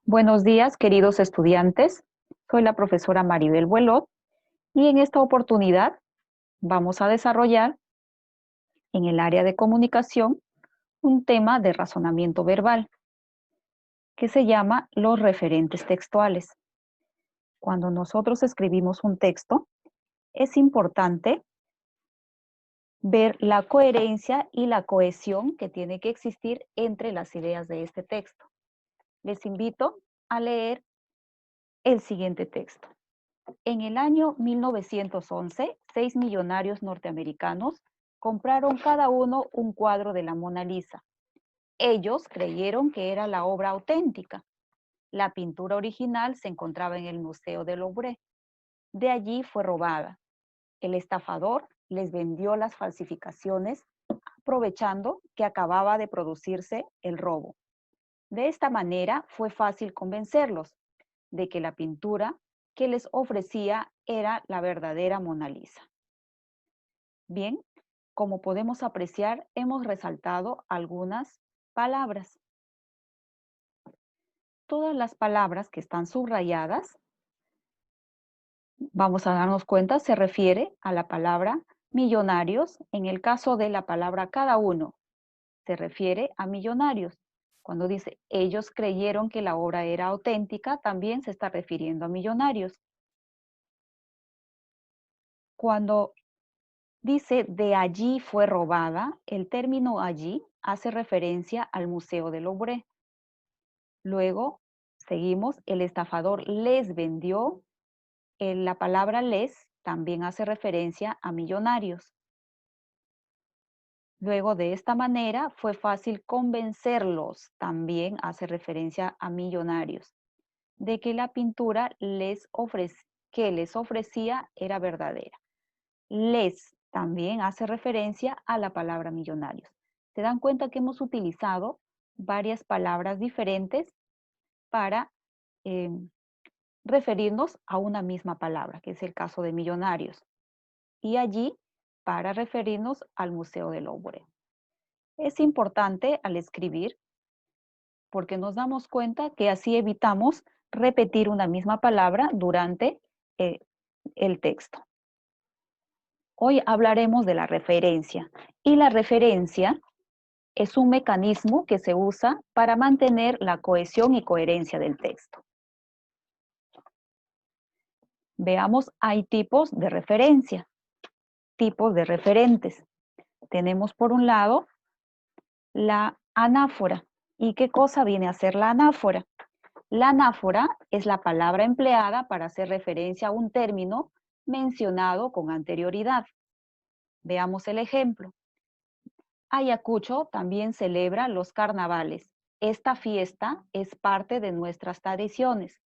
Buenos días, queridos estudiantes. Soy la profesora Maribel Buelot y en esta oportunidad vamos a desarrollar en el área de comunicación un tema de razonamiento verbal que se llama los referentes textuales. Cuando nosotros escribimos un texto, es importante ver la coherencia y la cohesión que tiene que existir entre las ideas de este texto. Les invito a leer el siguiente texto. En el año 1911, 6 millonarios norteamericanos compraron cada uno un cuadro de la Mona Lisa. Ellos creyeron que era la obra auténtica. La pintura original se encontraba en el Museo del Louvre. De allí fue robada. El estafador les vendió las falsificaciones aprovechando que acababa de producirse el robo. De esta manera fue fácil convencerlos de que la pintura que les ofrecía era la verdadera Mona Lisa. Bien, como podemos apreciar, hemos resaltado algunas palabras. Todas las palabras que están subrayadas, vamos a darnos cuenta, se refiere a la palabra millonarios. En el caso de la palabra cada uno, se refiere a millonarios. Cuando dice ellos creyeron que la obra era auténtica, también se está refiriendo a millonarios. Cuando dice de allí fue robada, el término allí hace referencia al Museo del Louvre. Luego, seguimos, el estafador les vendió. La palabra les también hace referencia a millonarios. Luego, de esta manera, fue fácil convencerlos, también hace referencia a millonarios, de que la pintura que les ofrecía era verdadera. Les también hace referencia a la palabra millonarios. ¿Se dan cuenta que hemos utilizado varias palabras diferentes para referirnos a una misma palabra, que es el caso de millonarios? Y allí para referirnos al Museo del Louvre. Es importante al escribir porque nos damos cuenta que así evitamos repetir una misma palabra durante eh, el texto. Hoy hablaremos de la referencia y la referencia es un mecanismo que se usa para mantener la cohesión y coherencia del texto. Veamos, hay tipos de referencia, tipos de referentes. Tenemos por un lado la anáfora. ¿Y qué cosa viene a ser la anáfora? La anáfora es la palabra empleada para hacer referencia a un término mencionado con anterioridad. Veamos el ejemplo. Ayacucho también celebra los carnavales. Esta fiesta es parte de nuestras tradiciones.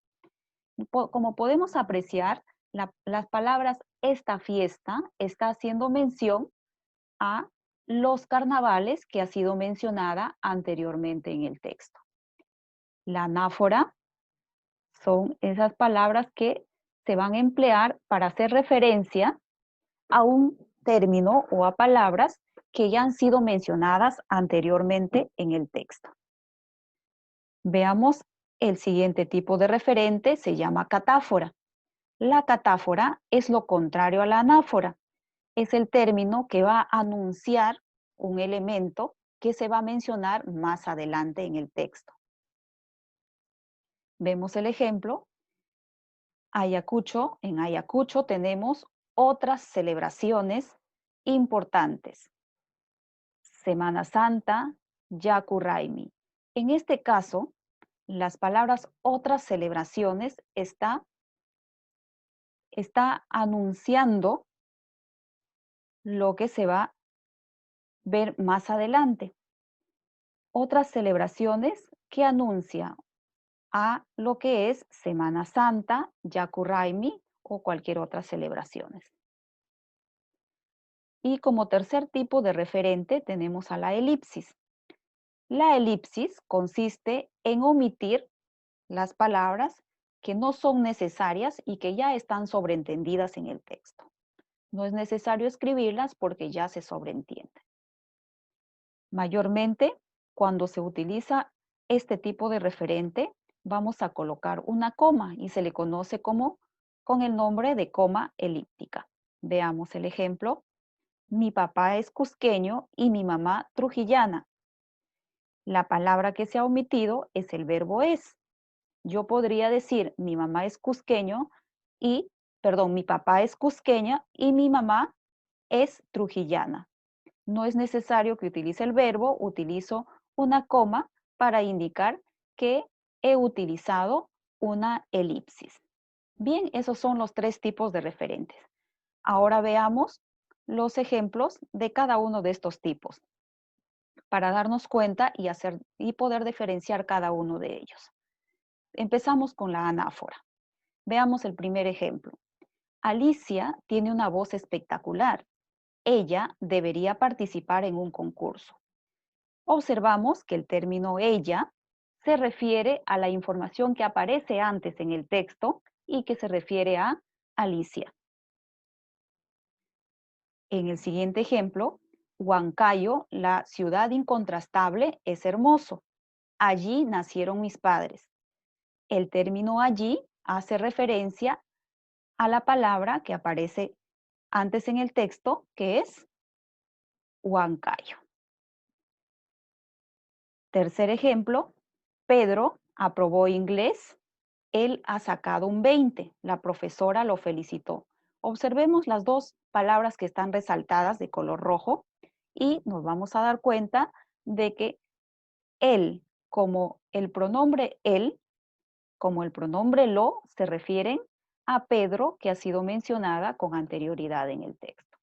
Como podemos apreciar, las palabras esta fiesta está haciendo mención a los carnavales que ha sido mencionada anteriormente en el texto. La anáfora son esas palabras que se van a emplear para hacer referencia a un término o a palabras que ya han sido mencionadas anteriormente en el texto. Veamos el siguiente tipo de referente, se llama catáfora. La catáfora es lo contrario a la anáfora. Es el término que va a anunciar un elemento que se va a mencionar más adelante en el texto. Vemos el ejemplo. Ayacucho, en Ayacucho tenemos otras celebraciones importantes. Semana Santa, Yacu En este caso, las palabras otras celebraciones está anunciando lo que se va a ver más adelante. Otras celebraciones que anuncia a lo que es Semana Santa, Yacu o cualquier otra celebraciones. Y como tercer tipo de referente tenemos a la elipsis. La elipsis consiste en omitir las palabras que no son necesarias y que ya están sobreentendidas en el texto. No es necesario escribirlas porque ya se sobreentiende. Mayormente, cuando se utiliza este tipo de referente, vamos a colocar una coma y se le conoce como con el nombre de coma elíptica. Veamos el ejemplo. Mi papá es cusqueño y mi mamá trujillana. La palabra que se ha omitido es el verbo es. Yo podría decir mi mamá es cusqueño y, perdón, mi papá es cusqueña y mi mamá es trujillana. No es necesario que utilice el verbo, utilizo una coma para indicar que he utilizado una elipsis. Bien, esos son los tres tipos de referentes. Ahora veamos los ejemplos de cada uno de estos tipos para darnos cuenta y poder diferenciar cada uno de ellos. Empezamos con la anáfora. Veamos el primer ejemplo. Alicia tiene una voz espectacular. Ella debería participar en un concurso. Observamos que el término ella se refiere a la información que aparece antes en el texto y que se refiere a Alicia. En el siguiente ejemplo, Huancayo, la ciudad incontrastable, es hermoso. Allí nacieron mis padres. El término allí hace referencia a la palabra que aparece antes en el texto, que es Huancayo. Tercer ejemplo, Pedro aprobó inglés. Él ha sacado un 20. La profesora lo felicitó. Observemos las dos palabras que están resaltadas de color rojo y nos vamos a dar cuenta de que él, como el pronombre él, como el pronombre lo, se refieren a Pedro, que ha sido mencionada con anterioridad en el texto.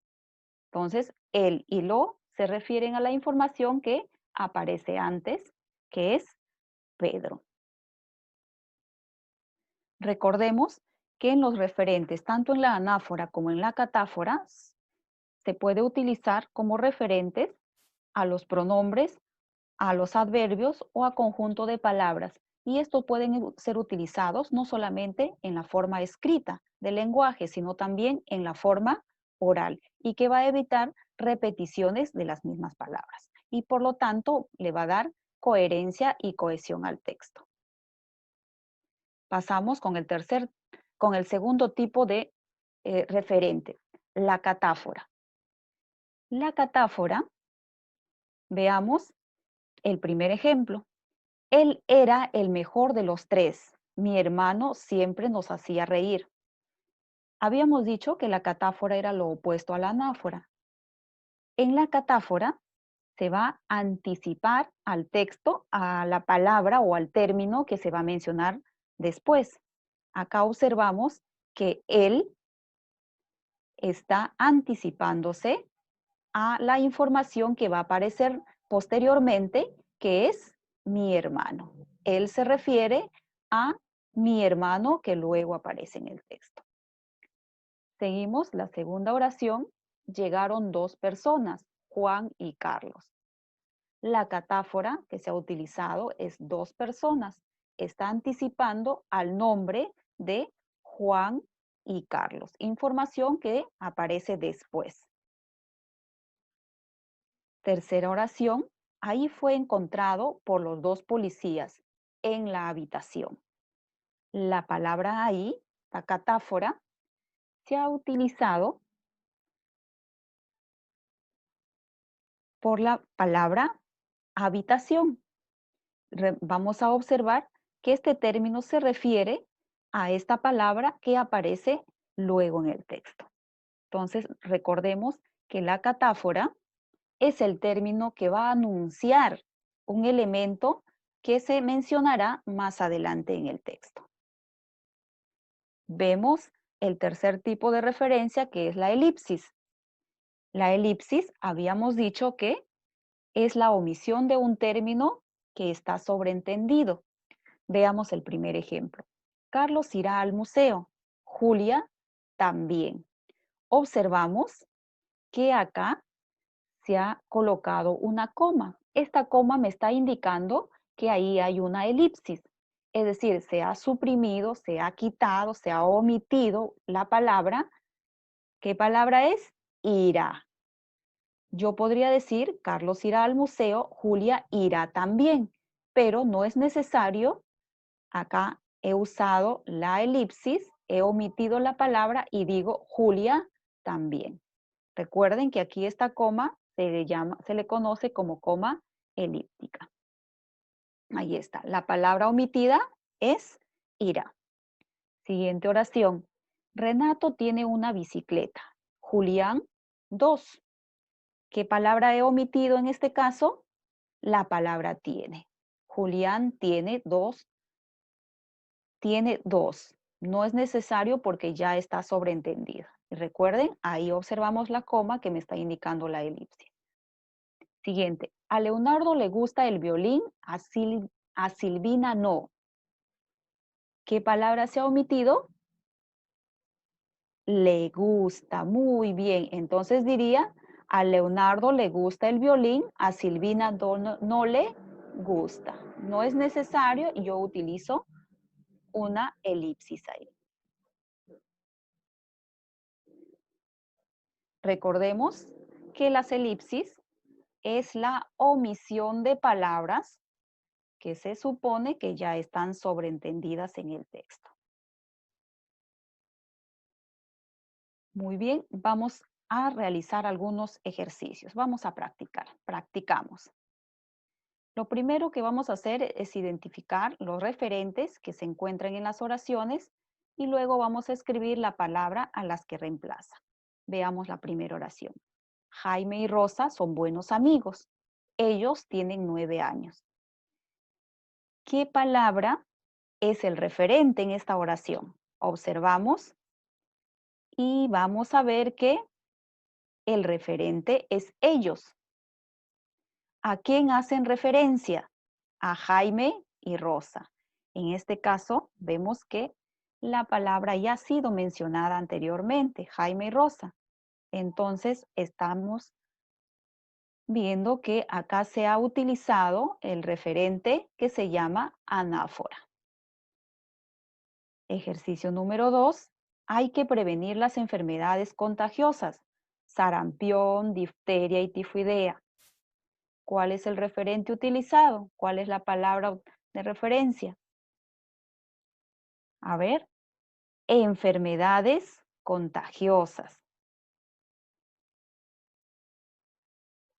Entonces, él y lo se refieren a la información que aparece antes, que es Pedro. Recordemos que en los referentes, tanto en la anáfora como en la catáfora, se puede utilizar como referentes a los pronombres, a los adverbios o a conjunto de palabras. Y estos pueden ser utilizados no solamente en la forma escrita del lenguaje, sino también en la forma oral, y que va a evitar repeticiones de las mismas palabras. Y por lo tanto, le va a dar coherencia y cohesión al texto. Pasamos con el segundo tipo de referente, la catáfora. La catáfora, veamos el primer ejemplo. Él era el mejor de los tres. Mi hermano siempre nos hacía reír. Habíamos dicho que la catáfora era lo opuesto a la anáfora. En la catáfora se va a anticipar al texto, a la palabra o al término que se va a mencionar después. Acá observamos que él está anticipándose a la información que va a aparecer posteriormente, que es mi hermano. Él se refiere a mi hermano que luego aparece en el texto. Seguimos la segunda oración. Llegaron dos personas, Juan y Carlos. La catáfora que se ha utilizado es dos personas. Está anticipando al nombre de Juan y Carlos. Información que aparece después. Tercera oración. Ahí fue encontrado por los dos policías en la habitación. La palabra ahí, la catáfora, se ha utilizado por la palabra habitación. Vamos a observar que este término se refiere a esta palabra que aparece luego en el texto. Entonces, recordemos que la catáfora es el término que va a anunciar un elemento que se mencionará más adelante en el texto. Vemos el tercer tipo de referencia, que es la elipsis. La elipsis, habíamos dicho que es la omisión de un término que está sobreentendido. Veamos el primer ejemplo. Carlos irá al museo. Julia también. Observamos que acá se ha colocado una coma. Esta coma me está indicando que ahí hay una elipsis. Es decir, se ha suprimido, se ha quitado, se ha omitido la palabra. ¿Qué palabra es? Irá. Yo podría decir, Carlos irá al museo, Julia irá también, pero no es necesario Acá he usado la elipsis, he omitido la palabra y digo Julia también. Recuerden que aquí esta coma se le conoce como coma elíptica. Ahí está. La palabra omitida es irá. Siguiente oración. Renato tiene una bicicleta. Julián, dos. ¿Qué palabra he omitido en este caso? La palabra tiene. Julián tiene dos. Tiene dos. No es necesario porque ya está sobreentendida. Y recuerden, ahí observamos la coma que me está indicando la elipsis. Siguiente. A Leonardo le gusta el violín, a Silvina no. ¿Qué palabra se ha omitido? Le gusta, muy bien. Entonces diría, a Leonardo le gusta el violín, a Silvina no le gusta. No es necesario, yo utilizo una elipsis ahí. Recordemos que las elipsis es la omisión de palabras que se supone que ya están sobreentendidas en el texto. Muy bien, vamos a realizar algunos ejercicios. Vamos a practicar. Practicamos. Lo primero que vamos a hacer es identificar los referentes que se encuentran en las oraciones y luego vamos a escribir la palabra a las que reemplaza. Veamos la primera oración. Jaime y Rosa son buenos amigos. Ellos tienen 9 años. ¿Qué palabra es el referente en esta oración? Observamos y vamos a ver que el referente es ellos. ¿A quién hacen referencia? A Jaime y Rosa. En este caso, vemos que la palabra ya ha sido mencionada anteriormente, Jaime y Rosa. Entonces, estamos viendo que acá se ha utilizado el referente que se llama anáfora. Ejercicio número 2. Hay que prevenir las enfermedades contagiosas, sarampión, difteria y tifoidea. ¿Cuál es el referente utilizado? ¿Cuál es la palabra de referencia? A ver, enfermedades contagiosas.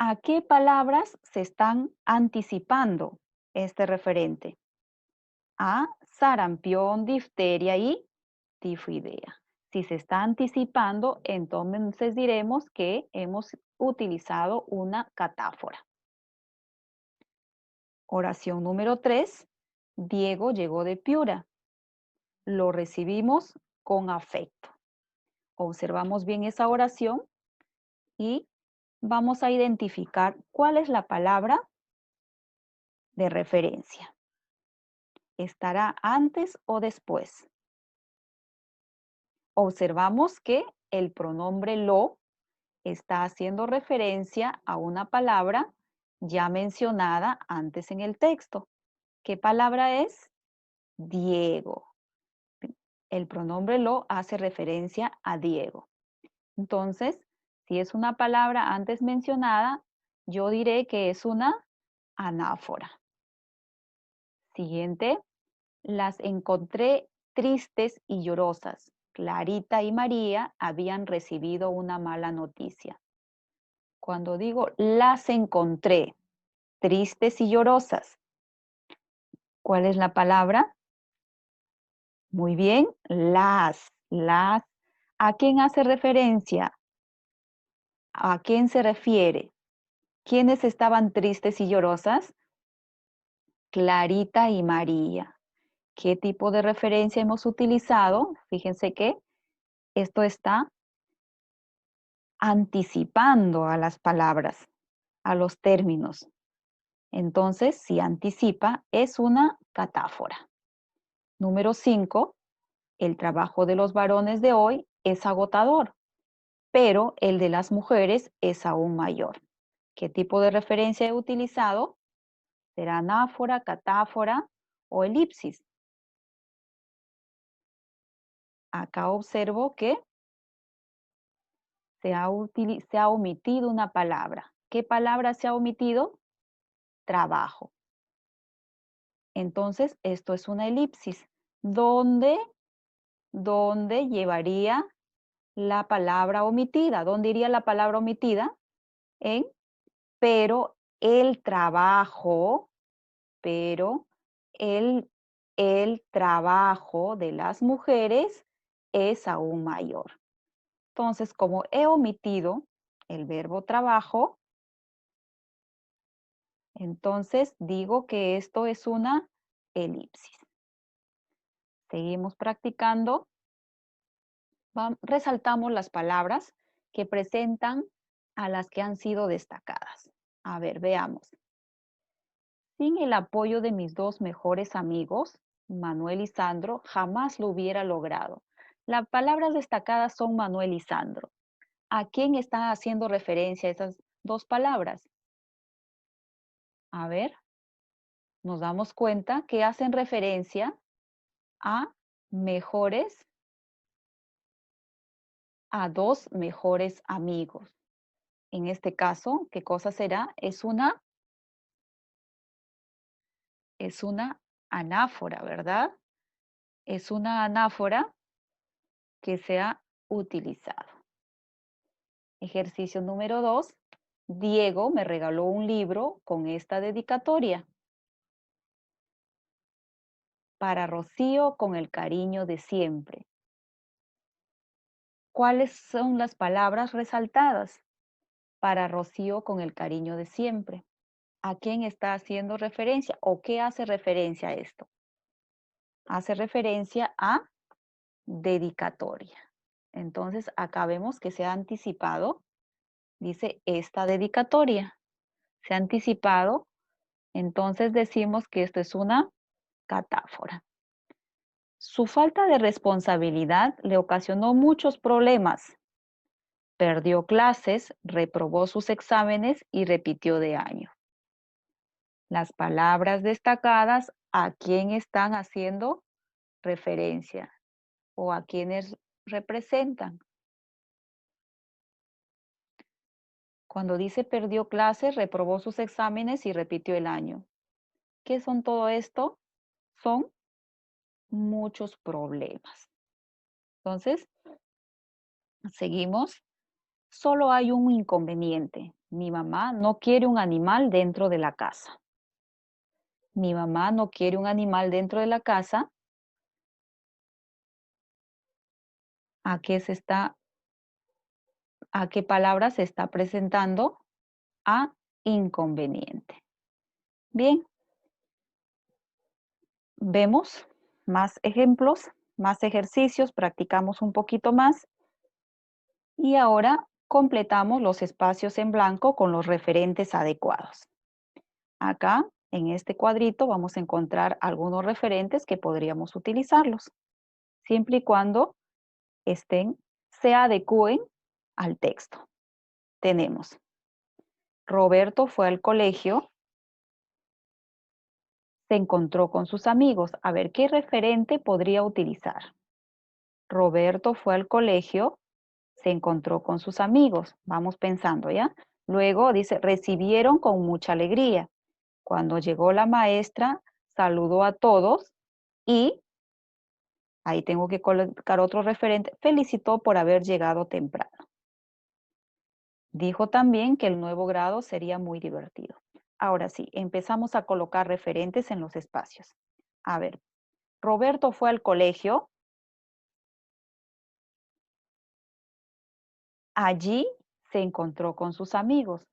¿A qué palabras se están anticipando este referente? A sarampión, difteria y tifoidea. Si se está anticipando, entonces diremos que hemos utilizado una catáfora. Oración número 3. Diego llegó de Piura. Lo recibimos con afecto. Observamos bien esa oración y vamos a identificar cuál es la palabra de referencia. ¿Estará antes o después? Observamos que el pronombre lo está haciendo referencia a una palabra ya mencionada antes en el texto. ¿Qué palabra es? Diego. El pronombre lo hace referencia a Diego. Entonces, si es una palabra antes mencionada, yo diré que es una anáfora. Siguiente, las encontré tristes y llorosas. Clarita y María habían recibido una mala noticia. Cuando digo las encontré tristes y llorosas, ¿cuál es la palabra? Muy bien, las. ¿A quién hace referencia? ¿A quién se refiere? ¿Quiénes estaban tristes y llorosas? Clarita y María. ¿Qué tipo de referencia hemos utilizado? Fíjense que esto está anticipando a las palabras, a los términos. Entonces, si anticipa, es una catáfora. Número 5. El trabajo de los varones de hoy es agotador, pero el de las mujeres es aún mayor. ¿Qué tipo de referencia he utilizado? ¿Será anáfora, catáfora o elipsis? Acá observo que se ha omitido una palabra. ¿Qué palabra se ha omitido? Trabajo. Entonces, esto es una elipsis. ¿Dónde llevaría la palabra omitida? ¿Dónde iría la palabra omitida? En pero el trabajo, pero el trabajo de las mujeres es aún mayor. Entonces, como he omitido el verbo trabajo, entonces digo que esto es una elipsis. Seguimos practicando. Resaltamos las palabras que presentan a las que han sido destacadas. A ver, veamos. Sin el apoyo de mis dos mejores amigos, Manuel y Sandro, jamás lo hubiera logrado. Las palabras destacadas son Manuel y Sandro. ¿A quién están haciendo referencia esas dos palabras? A ver, nos damos cuenta que hacen referencia a mejores, a dos mejores amigos. En este caso, ¿qué cosa será? Es una anáfora, ¿verdad? Es una anáfora que se ha utilizado. Ejercicio número 2. Diego me regaló un libro con esta dedicatoria. Para Rocío con el cariño de siempre. ¿Cuáles son las palabras resaltadas? Para Rocío con el cariño de siempre. ¿A quién está haciendo referencia o qué hace referencia a esto? Hace referencia a dedicatoria. Entonces, acá vemos que se ha anticipado, dice esta dedicatoria. Se ha anticipado, entonces decimos que esto es una catáfora. Su falta de responsabilidad le ocasionó muchos problemas. Perdió clases, reprobó sus exámenes y repitió de año. Las palabras destacadas, ¿a quién están haciendo referencia o a quiénes representan? Cuando dice perdió clases, reprobó sus exámenes y repitió el año. ¿Qué son todo esto? Son muchos problemas. Entonces, seguimos. Solo hay un inconveniente. Mi mamá no quiere un animal dentro de la casa. Mi mamá no quiere un animal dentro de la casa. ¿A qué palabra se está presentando? A inconveniente. Bien, vemos más ejemplos, más ejercicios, practicamos un poquito más y ahora completamos los espacios en blanco con los referentes adecuados. Acá, en este cuadrito, vamos a encontrar algunos referentes que podríamos utilizarlos, siempre y cuando se adecúen al texto. Tenemos, Roberto fue al colegio, se encontró con sus amigos. A ver, ¿qué referente podría utilizar? Roberto fue al colegio, se encontró con sus amigos. Vamos pensando, ¿ya? Luego dice, recibieron con mucha alegría. Cuando llegó la maestra, saludó a todos y, ahí tengo que colocar otro referente, felicitó por haber llegado temprano. Dijo también que el nuevo grado sería muy divertido. Ahora sí, empezamos a colocar referentes en los espacios. A ver, Roberto fue al colegio. Allí se encontró con sus amigos.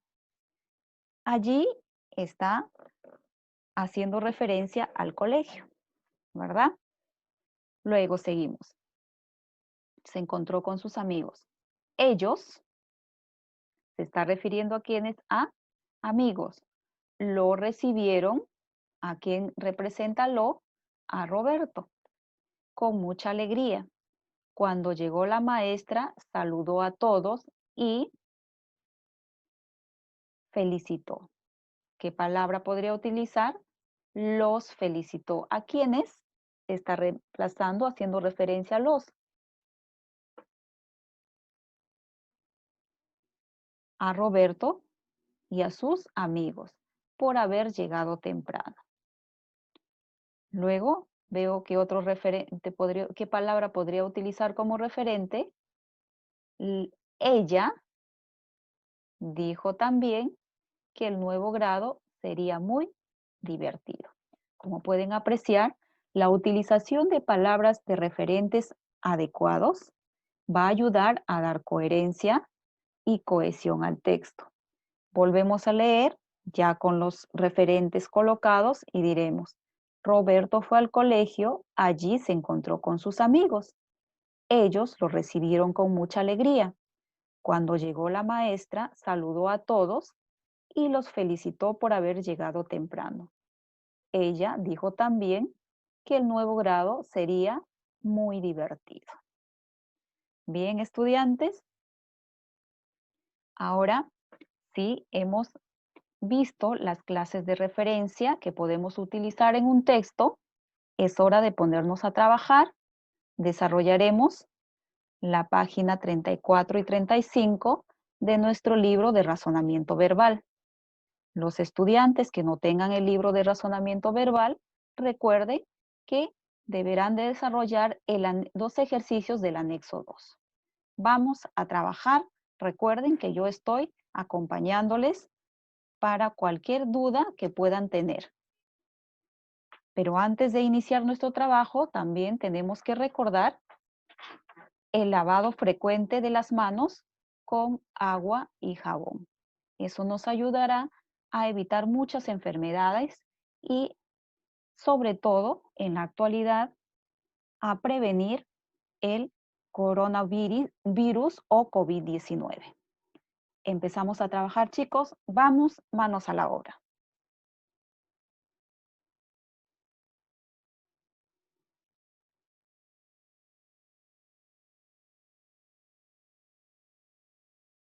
Allí está haciendo referencia al colegio, ¿verdad? Luego seguimos. Se encontró con sus amigos. Ellos, se está refiriendo a quienes, a amigos. Lo recibieron, ¿a quién representa lo? A Roberto, con mucha alegría. Cuando llegó la maestra, saludó a todos y felicitó. ¿Qué palabra podría utilizar? Los felicitó. ¿A quiénes? Está reemplazando, haciendo referencia a los. A Roberto y a sus amigos por haber llegado temprano. Luego veo que otro referente ¿qué palabra podría utilizar como referente? Ella dijo también que el nuevo grado sería muy divertido. Como pueden apreciar, la utilización de palabras de referentes adecuados va a ayudar a dar coherencia y cohesión al texto. Volvemos a leer ya con los referentes colocados y diremos, Roberto fue al colegio, allí se encontró con sus amigos. Ellos lo recibieron con mucha alegría. Cuando llegó la maestra, saludó a todos y los felicitó por haber llegado temprano. Ella dijo también que el nuevo grado sería muy divertido. Bien, estudiantes, ahora sí hemos visto las clases de referencia que podemos utilizar en un texto. Es hora de ponernos a trabajar. Desarrollaremos la página 34 y 35 de nuestro libro de razonamiento verbal. Los estudiantes que no tengan el libro de razonamiento verbal, recuerden que deberán de desarrollar los ejercicios del anexo 2. Vamos a trabajar. Recuerden que yo estoy acompañándoles para cualquier duda que puedan tener. Pero antes de iniciar nuestro trabajo, también tenemos que recordar el lavado frecuente de las manos con agua y jabón. Eso nos ayudará a evitar muchas enfermedades y, sobre todo, en la actualidad, a prevenir el coronavirus o COVID-19. Empezamos a trabajar, chicos. Vamos, manos a la obra.